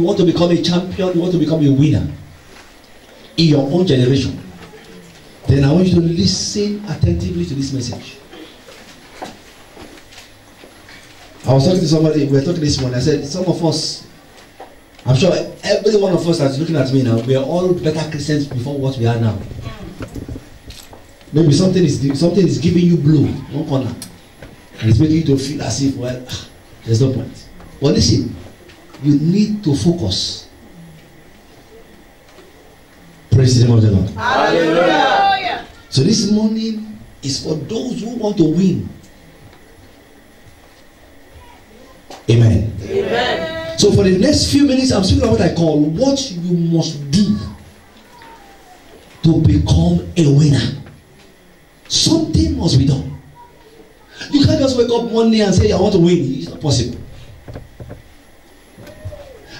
You want to become a champion, you want to become a winner in your own generation, then I want you to listen attentively to this message. I was talking to somebody, we were talking this morning. I said, some of us, I'm sure every one of us that's looking at me now, we are all better Christians before what we are now. Maybe something is giving you blow, one corner, and it's making you to feel as if, well, there's no point. But listen, you need to focus. Praise the name of the Lord. Hallelujah. So this morning is for those who want to win. Amen. Amen. So for the next few minutes, I'm speaking about what I call what you must do to become a winner. Something must be done. You can't just wake up one day and say, I want to win. It's not possible.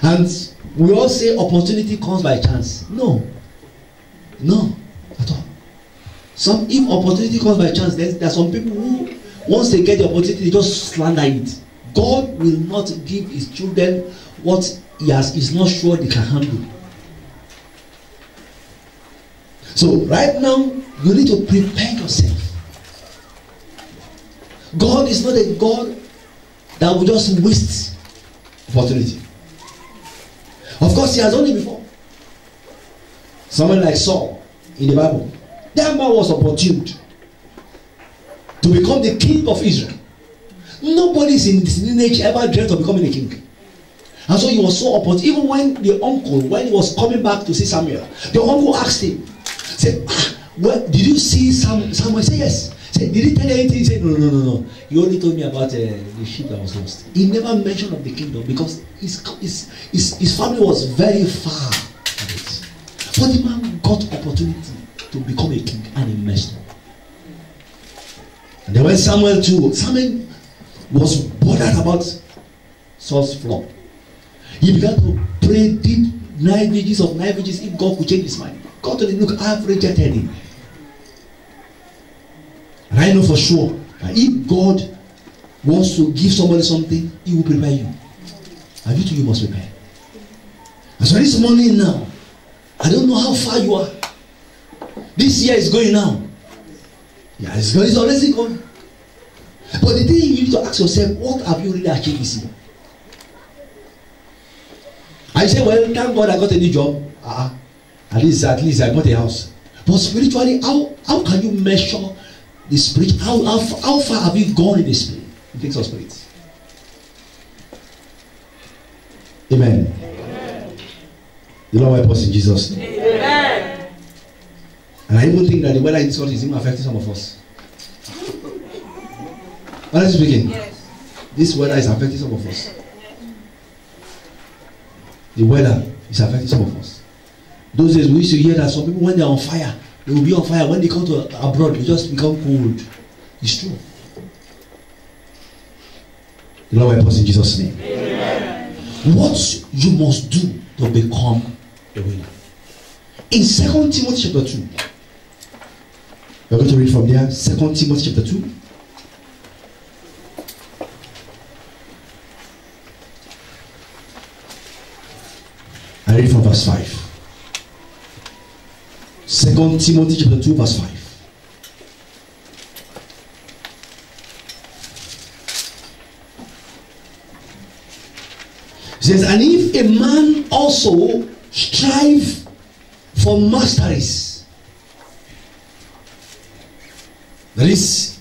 And we all say opportunity comes by chance. No. No, at all. If opportunity comes by chance, there are some people who, once they get the opportunity, they just slander it. God will not give his children what he is not sure they can handle. So right now, you need to prepare yourself. God is not a God that will just waste opportunity. Of course, he has done it before. Someone like Saul in the Bible, that man was opportuned to become the king of Israel. Nobody in this lineage ever dreamt of becoming a king. And so he was so opportune. Even when the uncle, when he was coming back to see Samuel, the uncle asked him, said, well, did you see Samuel? Said yes. Said, did he tell you anything? He said, no. He only told me about the sheep that was lost. He never mentioned of the kingdom because his family was very far from it. But the man got opportunity to become a king and he messed up. And then when Samuel was bothered about Saul's flock, he began to pray deep 9 pages if God could change his mind. God told him, look, I have rejected him. And I know for sure that if God wants to give somebody something, he will prepare you. And you too, you must prepare. And so this morning now, I don't know how far you are. This year is going now. Yeah, it's already gone. But the thing you need to ask yourself, what have you really achieved this year? I say, well, thank God I got a new job. At least I got a house. But spiritually, how can you measure the spirit? How far have you gone in the spirit? In things of spirit. Amen. Amen. The Lord help us in Jesus' name. Amen. And I even think that the weather in this country is even affecting some of us. Honestly speaking, yes. This weather is affecting some of us. The weather is affecting some of us. Those days we used to hear that some people, when they are on fire, they will be on fire. When they come to abroad, they just become cold. It's true. The Lord help us in Jesus' name. Amen. What you must do to become a winner. In 2 Timothy chapter 2, we're going to read from there. 2 Timothy chapter 2. I read from verse 5. 2 Timothy chapter 2 verse 5. It says, and if a man also strive for masteries, that is,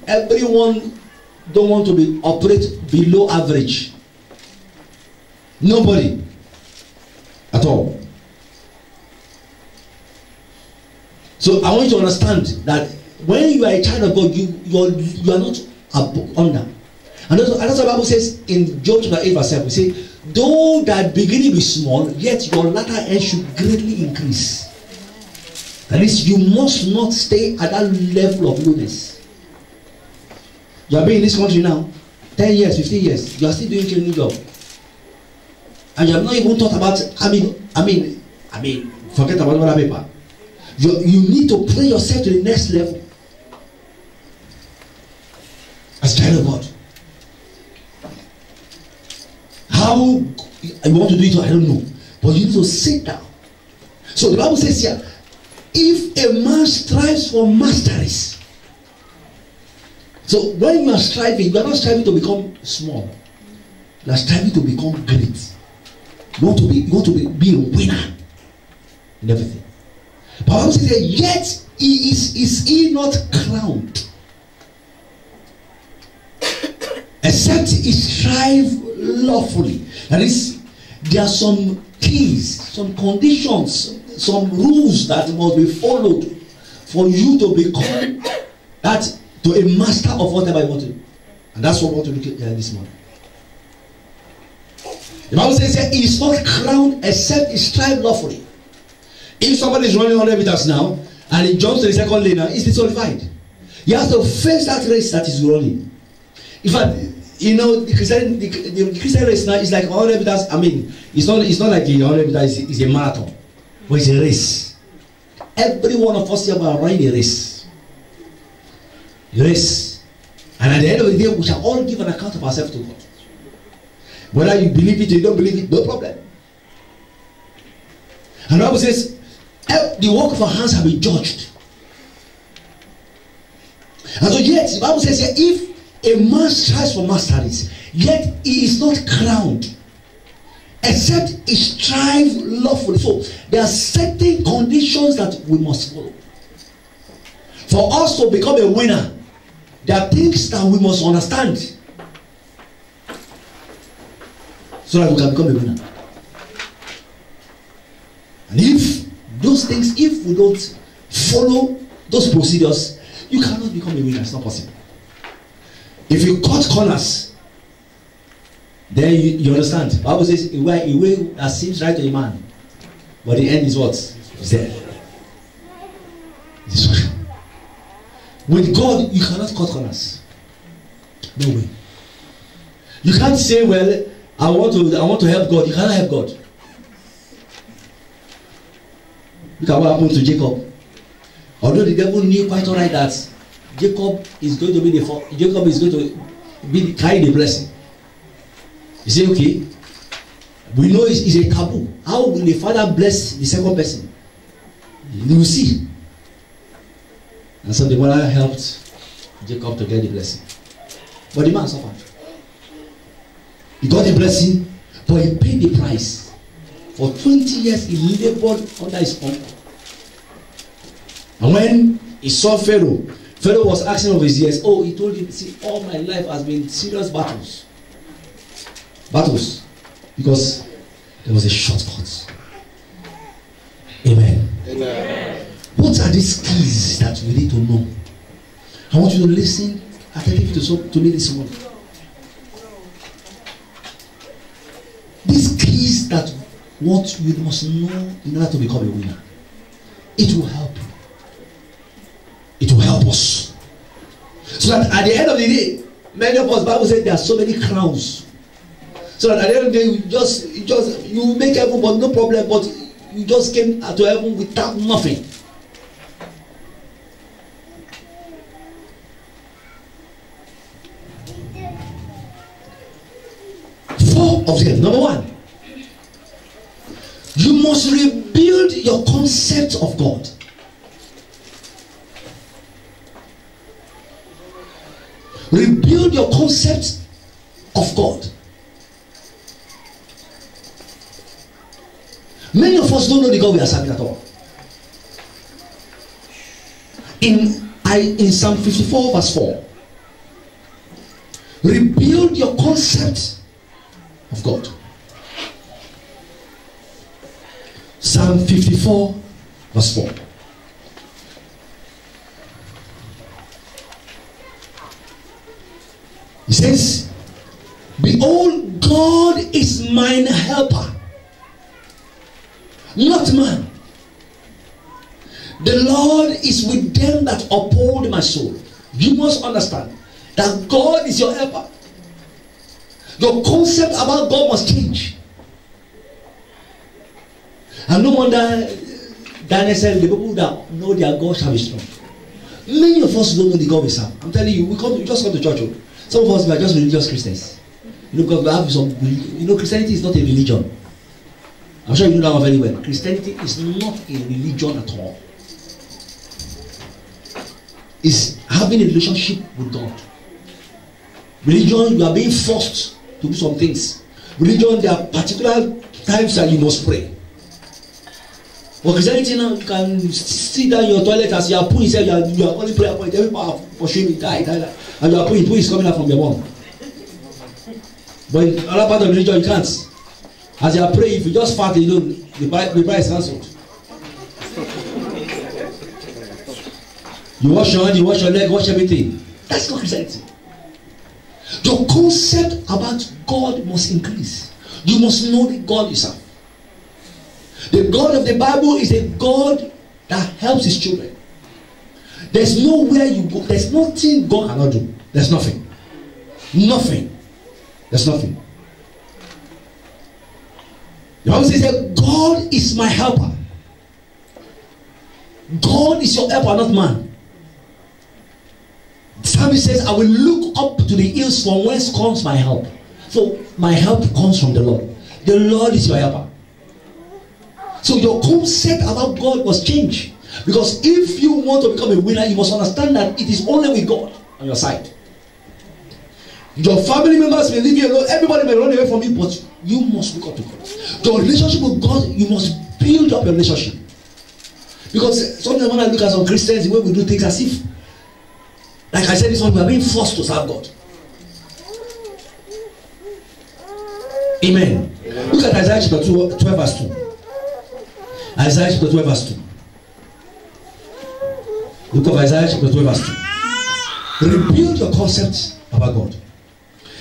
everyone don't want to operate below average. Nobody at all. So I want you to understand that when you are a child of God, you are not under. And that's what the Bible says in Job chapter 8 verse 7. We say, though that beginning be small, yet your latter end should greatly increase. That is, you must not stay at that level of lowness. You have been in this country now 10 years, 15 years. You are still doing a new job. And you have not even thought about, forget about other paper. You need to play yourself to the next level. As a child of God. How you want to do it, I don't know. But you need to sit down. So the Bible says here, if a man strives for masteries. So when you are striving, you are not striving to become small. You are striving to become great. You want to be a winner in everything. But the Bible says, yet is he not crowned, except he strive lawfully. That is, there are some keys, some conditions, some rules that must be followed for you to become to a master of whatever you want to do. And that's what we want to look at this morning. The Bible says here, he is not crowned except he strive lawfully. If somebody is running 100 meters now and he jumps to the second lane, now he's disqualified. He has to face that race that is running. In fact, you know, the Christian race now is like 100 meters. I mean, it's not like the 100 meters is a marathon, but it's a race. Every one of us here are running a race. A race. And at the end of the day, we shall all give an account of ourselves to God. Whether you believe it or you don't believe it, no problem. And the Bible says, the work of our hands have been judged. And so yet, the Bible says here, if a man strives for masteries, yet he is not crowned, except he strive lawfully. So there are certain conditions that we must follow. For us to become a winner, there are things that we must understand, so that we can become a winner. And if those things, if we don't follow those procedures, you cannot become a winner. It's not possible. If you cut corners, then you understand. The Bible says a way that seems right to a man, but the end is what? It's death. With God, you cannot cut corners. No way. You can't say, well, I want to help God. You cannot help God. Look at what happened to Jacob. Although the devil knew quite alright that Jacob is going to carry the blessing. He said, okay, we know it's a taboo. How will the father bless the second person? You will see. And so the mother helped Jacob to get the blessing. But the man suffered. He got the blessing, but he paid the price. For 20 years, he labored under his uncle. And when he saw Pharaoh, Pharaoh was asking of his years. Oh, he told him, see, all my life has been serious battles. Battles. Because there was a shortcut. Amen. Amen. What are these keys that we need to know? I want you to listen attentively to me this morning. These keys that what you must know in order to become a winner. It will help you. It will help us. So that at the end of the day, many of us, the Bible said there are so many crowns. So that at the end of the day, you make heaven, but no problem, but you just came to heaven without nothing. Four of them. Number one, you must rebuild your concept of God. Rebuild your concept of God. Many of us don't know the God we are serving at all. In Psalm 54 verse 4, rebuild your concept of God. Psalm 54 verse 4. He says, behold, God is mine helper, not man. The Lord is with them that uphold my soul. You must understand that God is your helper. Your concept about God must change. And no wonder Daniel said, the people that know their God shall be strong. Many of us don't know the God we serve. I'm telling you, we just come to church. Some of us are just religious Christians. You know, because we have some, you know, Christianity is not a religion. I'm sure you know that one very well. Christianity is not a religion at all. It's having a relationship with God. Religion, you are being forced to do some things. Religion, there are particular times that you must pray. For Christianity now, you can sit down in your toilet as you are praying, you are only prayer point, every power for shame, die, and you are praying, is coming out from your mouth. But in other part of religion, you can't. As you are praying, if you just fart alone, the prayer is cancelled. You wash your hand, you wash your leg, wash everything. That's not Christianity. Your concept about God must increase. You must know the God you serve. The God of the Bible is a God that helps his children. There's nowhere you go. There's nothing God cannot do. There's nothing. Nothing. There's nothing. The Bible says that God is my helper. God is your helper, not man. The psalmist says, I will look up to the hills from whence comes my help. So my help comes from the Lord. The Lord is your helper. So your concept about God must change. Because if you want to become a winner, you must understand that it is only with God on your side. Your family members may leave you alone, everybody may run away from you, but you must look up to God. Your relationship with God, you must build up your relationship. Because sometimes when I look at some Christians, the way we do things as if, like I said this one, we are being forced to serve God. Amen. Look at Isaiah chapter 12 verse 2. Isaiah chapter 12 verse 2. Look at Isaiah chapter 12 verse 2. Rebuild your concept about God.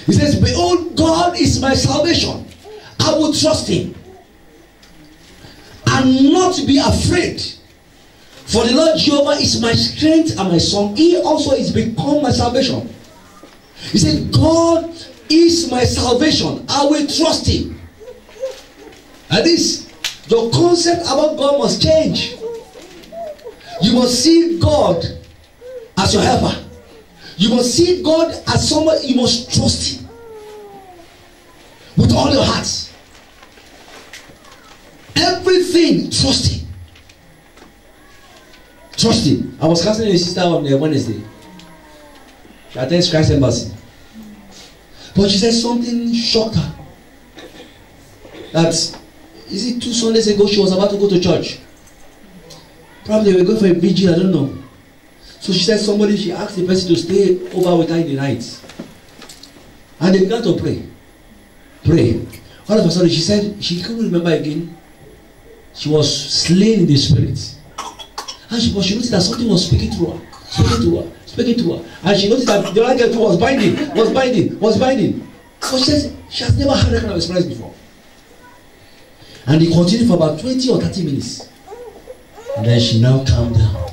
He says, behold, God is my salvation. I will trust him and not be afraid. For the Lord Jehovah is my strength and my song. He also is become my salvation. He said, God is my salvation. I will trust him. And this, your concept about God must change. You must see God as your helper. You must see God as someone you must trust him with all your heart. Everything, trust him. Trust him. I was counseling a sister on Wednesday. She attends Christ Embassy. But she said something shocked her. That, is it 2 Sundays ago she was about to go to church? Probably they were going for a vigil, I don't know. So she said she asked the person to stay over with her in the night. And they began to pray. Pray. All of a sudden she said she couldn't remember again. She was slain in the spirit. And she noticed that something was speaking to her. And she noticed that the other girl too was binding. So she says she has never had that kind of experience before. And they continued for about 20 or 30 minutes. And then she now calmed down.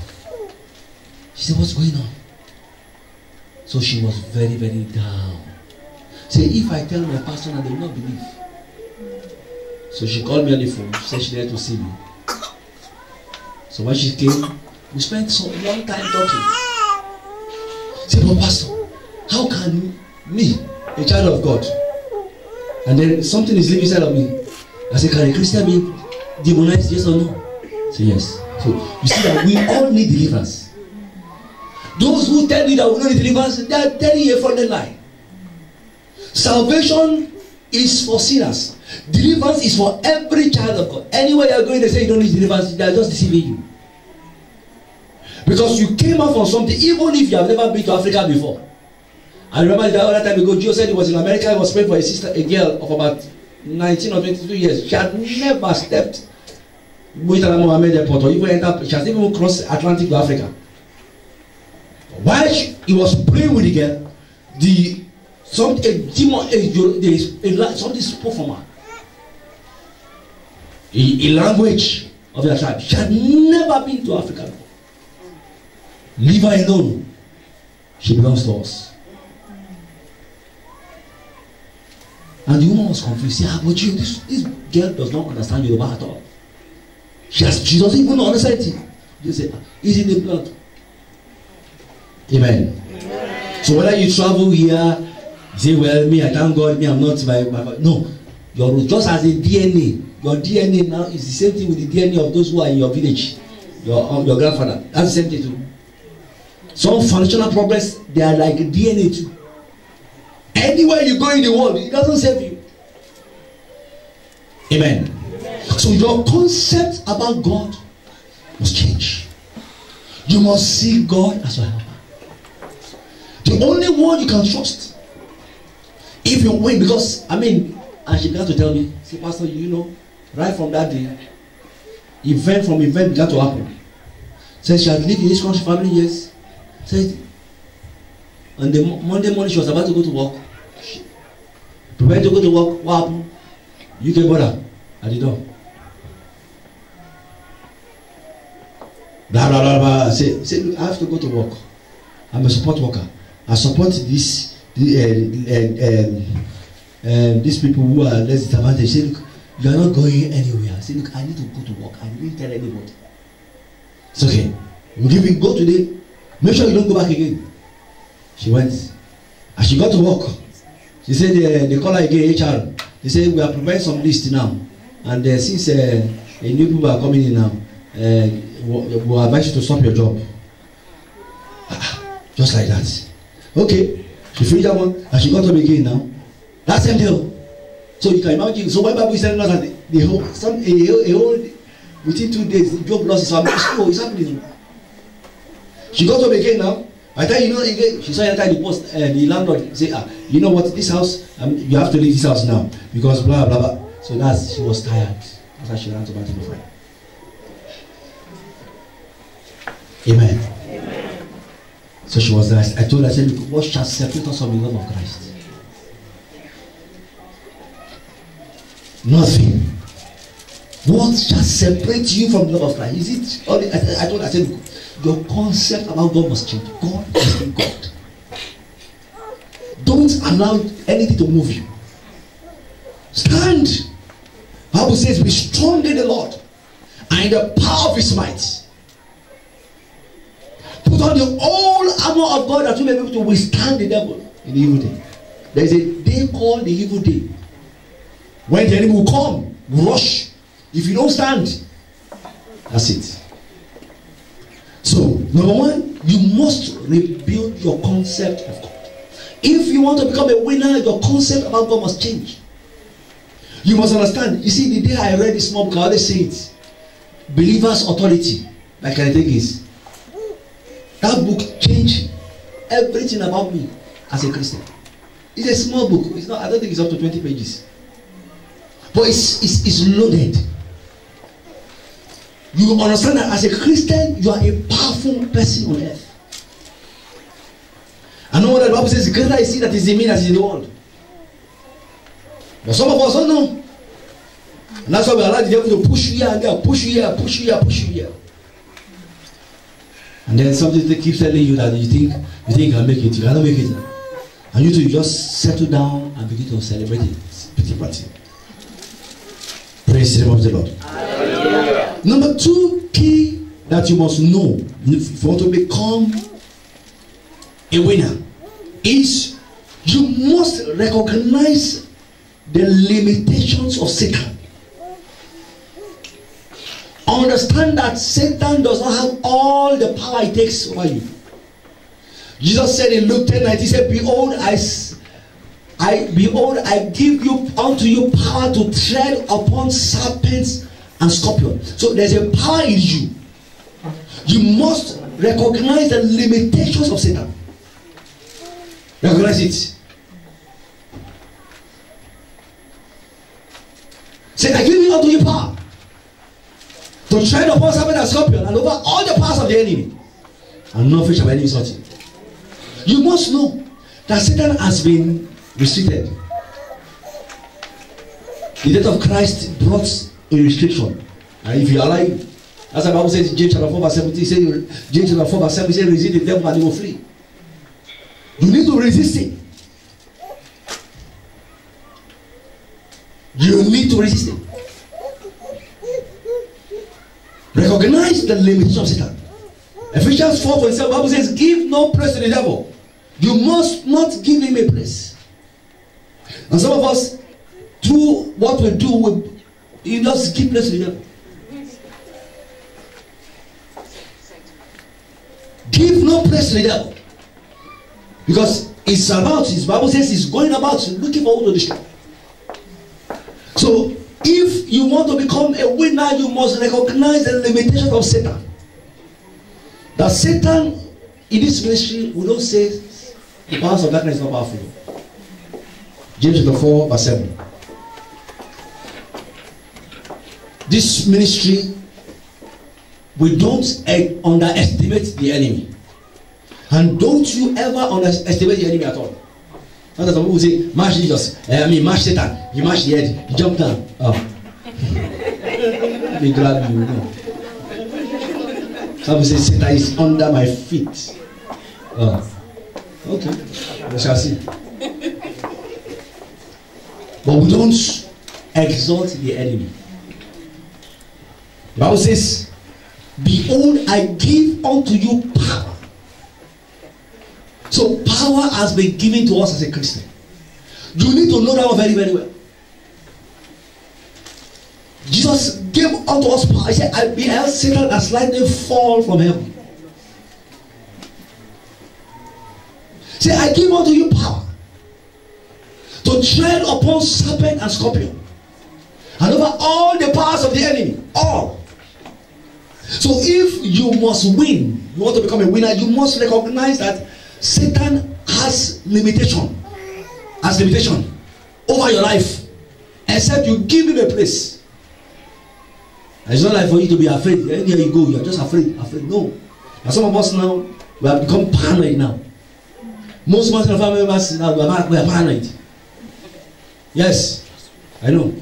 She said, what's going on? So she was very, very down. Say, if I tell my pastor, they will not believe. So she called me on the phone. She said she needed to see me. So when she came, we spent some long time talking. Say, but pastor, how can me, a child of God, and then something is living inside of me? I said, can a Christian be demonized, yes or no? Say yes. So you see that we all need deliverance. Those who tell you that we don't need deliverance, they are telling you a fraudulent lie. Salvation is for sinners. Deliverance is for every child of God. Anywhere you are going, they say you don't need deliverance, they are just deceiving you. Because you came out from something, even if you have never been to Africa before. I remember the other time ago, Joe said he was in America, he was praying for a girl of about 19 or 22 years. She had never stepped Murtala Mohammed Airport or even entered, she has even crossed Atlantic to Africa. While he was praying with the girl, something spoke from her. A language of their tribe. She had never been to Africa before. Leave her alone. She belongs to us. And the woman was confused. She said, but you, this girl does not understand Yoruba at all. She doesn't even understand it. She said, it's in the blood. Amen. So whether you travel here, You say, well, me, I thank God, me, I'm not my no. You're just as a DNA. Your DNA now is the same thing with the DNA of those who are in your village. Your grandfather. That's the same thing too. Some foundational problems, they are like DNA too. Anywhere you go in the world, it doesn't save you. Amen. So your concept about God must change. You must see God as your helper. The only one you can trust. If you win, because and she began to tell me, say, Pastor, you know, right from that day, event began to happen. Said she had lived in this country for how many years? Said on the Monday morning she was about to go to work. She prepared to go to work. What happened? UK border at the door. Blah blah blah blah. Say, I have to go to work. I'm a support worker. I support these people who are less disadvantaged. Say, look, you are not going anywhere. Say, look, I need to go to work. I didn't tell anybody. It's okay. We'll give you go today. Make sure you don't go back again. She went. As she got to work, she said they call her again HR. They say we are preparing some list now, and since a new people are coming in now, we'll advise you to stop your job. Just like that. Okay. She finished that one, and she got up again now. That's same deal. So you can imagine. So when Bible is telling us that the whole within 2 days, the job loss is happening. She got up again now. I tell you, again, she saw enter the post, the landlord say, you know what, this house, you have to leave this house now because blah blah blah. So she was tired. That's why she ran to back to the fire. Amen. Amen. So she was nice. I told her, I said, what shall separate us from the love of Christ? Nothing. What shall separate you from the love of Christ? Is it? I told her, I said, your concept about God must change. God is in God. Don't allow anything to move you. Stand. The Bible says, be strong in the Lord and in the power of his might. Put on the whole armor of God that you may be able to withstand the devil in the evil day. There is a day called the evil day. When the enemy will come, rush. If you don't stand, that's it. So, number one, you must rebuild your concept of God. If you want to become a winner, your concept about God must change. You must understand. You see, the day I read this small book, I always say it. Believer's Authority by Kenneth Hagin. That book changed everything about me as a Christian. It's a small book. It's not. I don't think it's up to 20 pages. But it's loaded. You understand that as a Christian, you are a powerful person on earth. I know what the Bible says, greater is he that is in me that is in the world. But some of us don't know. And that's why we allow the devil to push you here and there, push you here, push you here, push you here. And then something keeps telling you that you think you can make it, you cannot make it. And you just settle down and begin to celebrate it. Pity party. Praise the name of the Lord. Hallelujah. Number two key that you must know if you want to become a winner is you must recognize the limitations of Satan. Understand that Satan does not have all the power it takes over you. Jesus said in Luke 10:19, he said, behold, I give you unto you power to tread upon serpents and scorpions. So there's a power in you. You must recognize the limitations of Satan. Recognize it. Say, I give you unto you power to tread upon serpents and scorpions and over all the powers of the enemy, and nothing shall by any means hurt you. You must know that Satan has been restricted. The death of Christ brought a restriction. And if you allow it, as the Bible says in James chapter 4 verse 17, James chapter 4 verse 17 says, resist the devil and he will flee. You need to resist it. You need to resist it. Recognize the limits of Satan. Ephesians 4:27, the Bible says, give no place to the devil. You must not give him a place. And some of us, through what we do, you just give place to the devil. Give no place to the devil. Because it's about, his Bible says he's going about looking for who to destroy. So, if you want to become a winner, you must recognize the limitation of Satan. That Satan, in this ministry, we don't say the powers of darkness is not powerful. James chapter 4, verse 7. This ministry, we don't underestimate the enemy. And don't you ever underestimate the enemy at all. Sometimes some people say, mash Jesus, mash Satan. You mash the head, you jump down. Oh. They grab you, no. Some people say, Satan is under my feet. Oh. Okay, we shall see. But we don't exalt the enemy. The Bible says, behold, I give unto you power. So power has been given to us as a Christian. You need to know that one very, very well. Jesus gave unto us power. He said, I beheld Satan as lightning fall from heaven. Say, I give unto you power to tread upon serpent and scorpion, and over all the powers of the enemy. All. So if you must win, you want to become a winner, you must recognize that Satan has limitation. Has limitation over your life. Except you give him a place. It's not like for you to be afraid. Anywhere you go, you are just afraid. No. And some of us now, we have become paranoid now. Most of us in our family members now, we are paranoid. Yes, I know.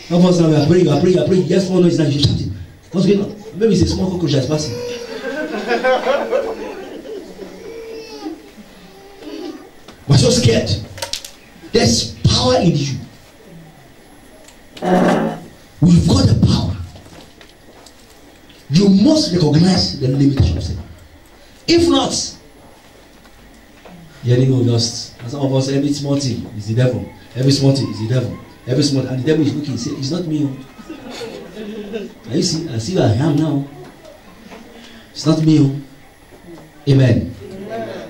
Some of us now, we are praying. Yes, one noise now, you shout it. What's going on? Maybe it's a small cockroach that's passing. We're so scared. There's power in you. We've got the power. You must recognize the limitation of Satan. If not, the enemy will just, and some of us, every small thing is the devil. Every small thing is the devil. Every small, and the devil is looking, say, it's not me. You see, I see where I am now. It's not me. Amen.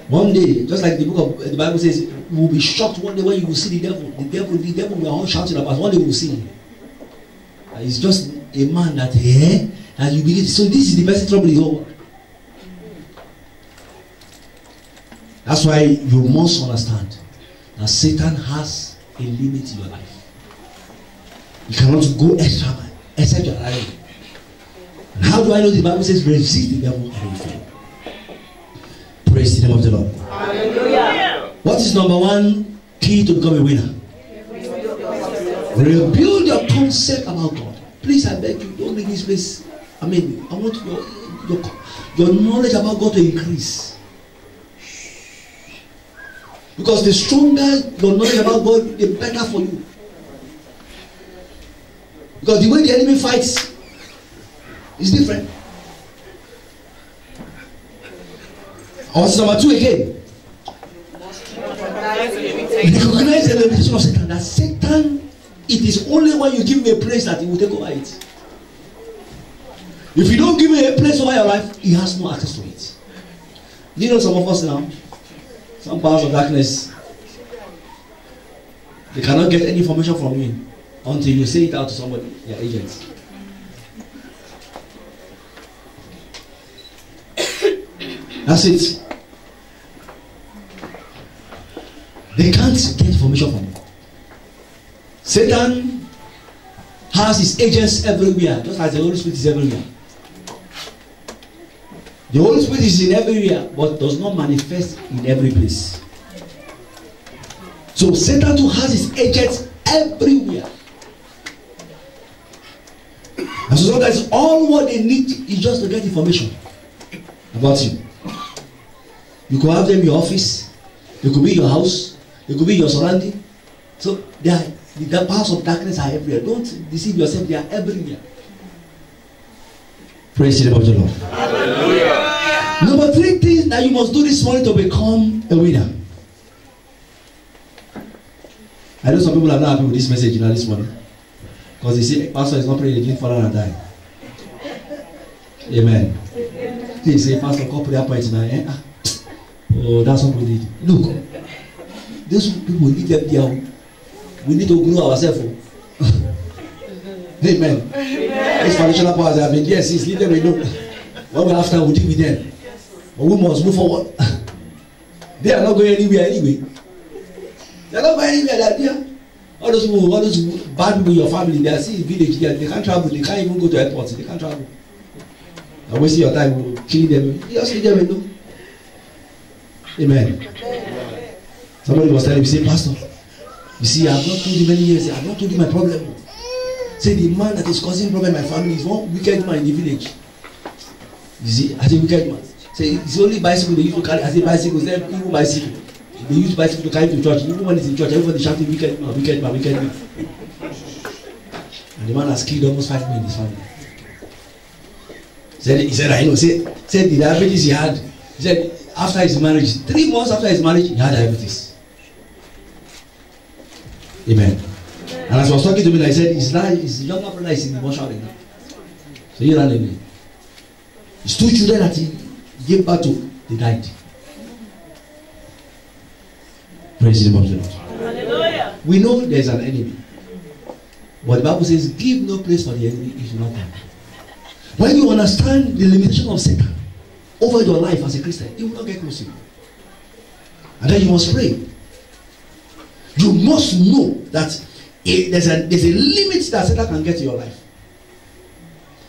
One day, just like the book of the Bible says, you will be shocked one day when you will see the devil. The devil we are all shouting about. One day we will see him. He's just a man that and you begin. So this is the best trouble in the whole world. That's why you must understand that Satan has a limit in your life. You cannot go extra mile except you're alive. And how do I know the Bible says resist the devil and he will fail? Praise the name of the Lord. Hallelujah. What is number one key to become a winner? Rebuild your concept about God. Please, I beg you, don't make this place. I want your knowledge about God to increase. Because the stronger your knowledge about God, the better for you. Because the way the enemy fights is different. Also, number two again. Recognize the limitation of Satan. That Satan, it is only when you give him a place that he will take over it. If you don't give him a place over your life, he has no access to it. You know some of us now, some powers of darkness, they cannot get any information from you until you say it out to somebody, their agents. That's it. They can't get information from you. Satan has his agents everywhere, just as the Holy Spirit is everywhere. The Holy Spirit is in everywhere, but does not manifest in every place. So Satan too has his agents everywhere. And so sometimes all what they need is just to get information about you. You could have them in your office, they could be in your house, they could be in your surrounding. So the powers of darkness are everywhere. Don't deceive yourself, they are everywhere. Praise the name of the Lord. Hallelujah. Number 3 things that you must do this morning to become a winner. I know some people are not happy with this message, you know, this morning. Because they say, Pastor is not praying again, fall and die. Amen. They say, Pastor, call prayer point now. Eh? Oh, that's what we need. Look, those people need them there. We need to grow ourselves. Amen. These foundational powers have been there since, leave them alone. What will after we deal with them? But we must move forward. They are not going anywhere anyway. They are not going anywhere. They are there. All those bad people in your family, they are still in village there. They can't travel. They can't even go to airports. They can't travel. And wasting your time killing them. You just leave them alone. Amen. Somebody was telling me, say, Pastor, you see, I have not told you many years. I have not told you my problem. Say, the man that is causing problem in my family is one wicked man in the village. You see, as a wicked man. Say, it's only bicycle they use to carry. I say, bicycles, then even bicycle. They use bicycle to carry to church. Even when it's in church, everybody shouting, wicked man, wicked man, wicked man. And the man has killed almost 5 men in his family. He said, I know. Said the diabetes he had. He said, after his marriage, 3 months after his marriage, he had diabetes. Amen. And as I was talking to me, I said, his younger brother is in the mortuary now. So he ran away. His 2 children that he gave birth to, they died. Praise the name of the Lord. Hallelujah. We know there's an enemy. But the Bible says, give no place for the enemy if you not come. When you understand the limitation of Satan over your life as a Christian, he will not get close to you. And then you must pray. You must know that there's a limit that Satan can get to your life.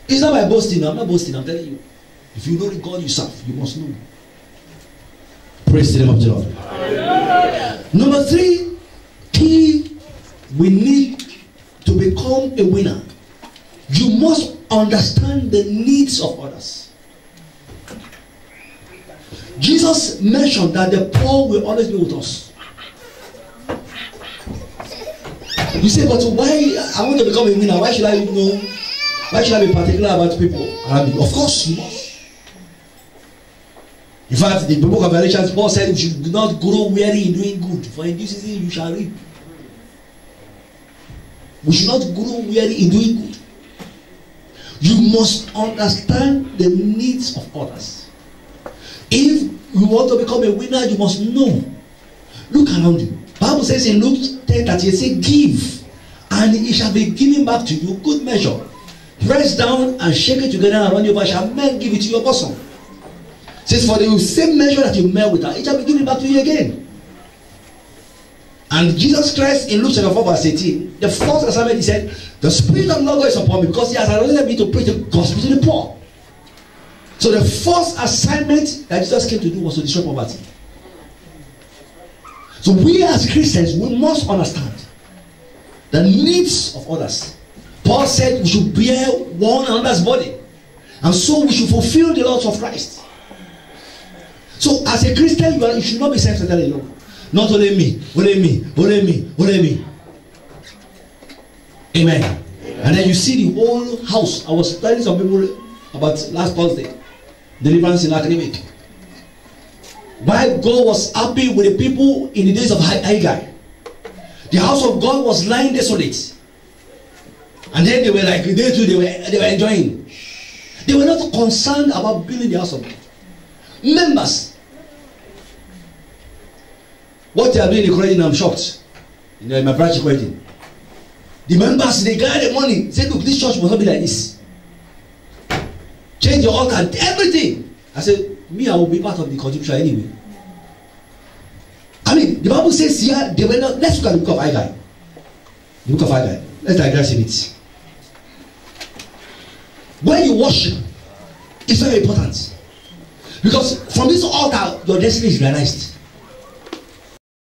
It's not by boasting. I'm not boasting. I'm telling you. If you know the God you serve, you must know. Praise the name of the Lord. Hallelujah. Number 3, key, we need to become a winner. You must understand the needs of others. Jesus mentioned that the poor will always be with us. You say, but why? I want to become a winner. Why should I know? Why should I be particular about people? Of course, you must. In fact, the book of Galatians, Paul said, you should not grow weary in doing good, for in due season you shall reap. We should not grow weary in doing good. You must understand the needs of others. If you want to become a winner, you must know. Look around you. The Bible says in Luke 10:38, it says, give, and it shall be given back to you, good measure. Press down and shake it together and run you over, shall men give it to your bosom. It says, for the same measure that you met with her, it shall be given back to you again. And Jesus Christ in Luke 4 verse 18, the first assignment, he said, the Spirit of the Lord is upon me because he has anointed me to preach the gospel to the poor. So the first assignment that Jesus came to do was to destroy poverty. So we as Christians, we must understand the needs of others. Paul said we should bear one another's body, and so we should fulfill the laws of Christ. So as a Christian, you should not be self-centered alone. Not only me, only me, only me, only me. Amen. And then you see the whole house. I was telling some people about last Thursday, deliverance in academic. Why God was happy with the people in the days of Haggai. The house of God was lying desolate. And then they were like, they were enjoying. They were not concerned about building the house of God. Members, what they are doing in the Korean, I'm shocked. You know, in my branch Korean, the members, they got the money. Say, look, this church must not be like this. Change your altar, everything. I said, me, I will be part of the contribution anyway. I mean, the Bible says here, they were not. Let's look at the book of Haggai. The book of Haggai. Let's digress a bit. When you worship, it's very important. Because from this altar, your destiny is realized.